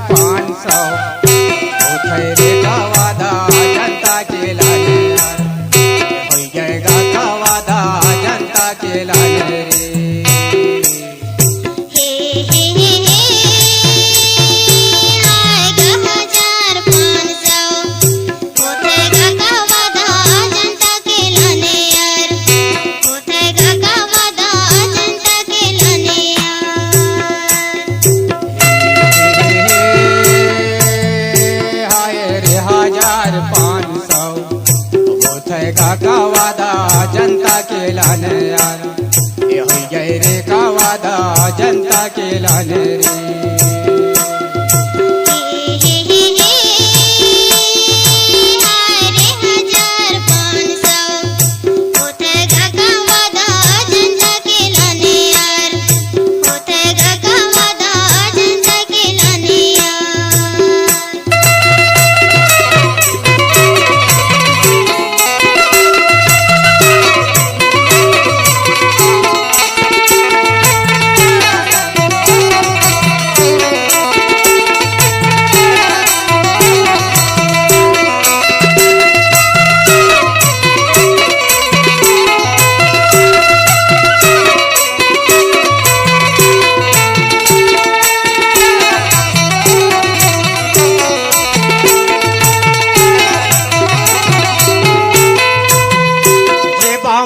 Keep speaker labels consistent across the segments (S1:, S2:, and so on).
S1: 500 होतय रे का वादा जनता केला यार होई जाएगा का वादा जनता केला रे का वादा जनता केला यार ये होई गए रे का वादा जनता केला रे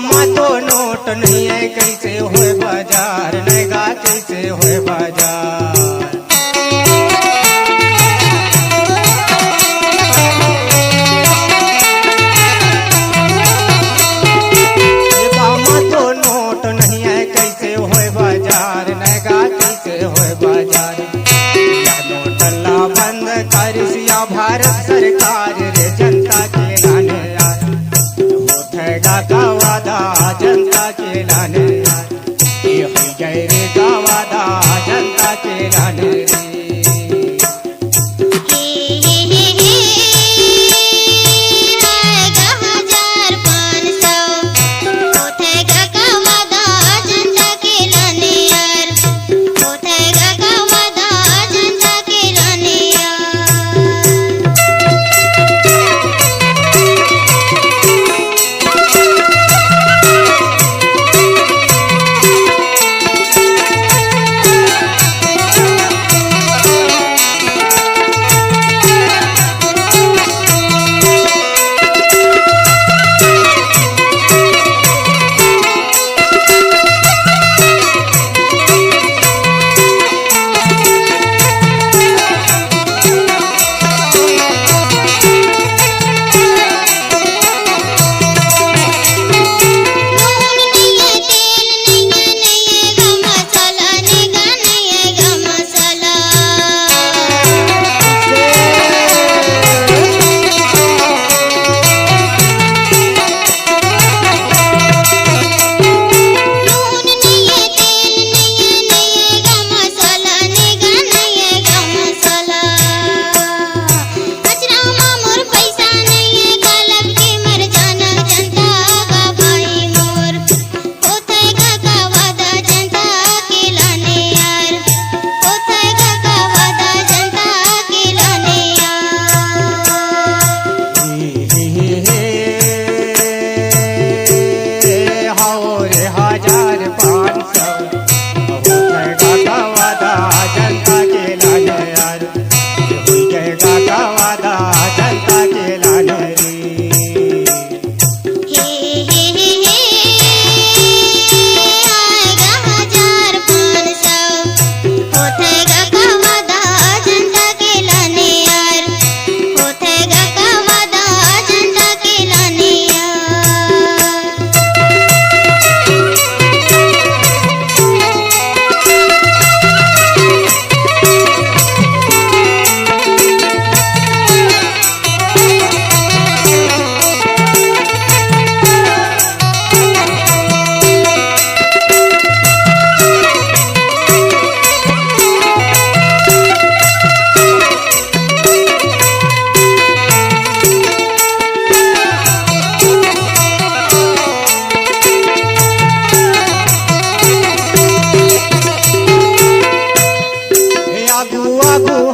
S1: नहीं है कैसे होए बाजार नैगा कैसे होए बाजार ये बामा तो नोट नहीं है कैसे होए बाजार नैगा कैसे होए बाजार या नोटला बंद कर सिया भारत सरकार रे जनता के गाने यार होठेगा का वादा जनता के लाने ये हो गए रे का वादा जनता के लाने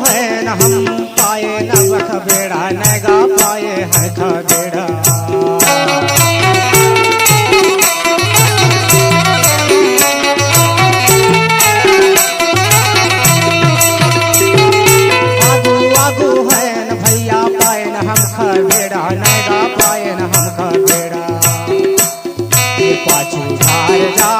S1: है न हम पाए न बख बेड़ा नगा पाए हैं खबेड़ा आगू आगू है न भैया पाए न हम खबेड़ा नगा पाए न हम खबेड़ा पाछू धार जा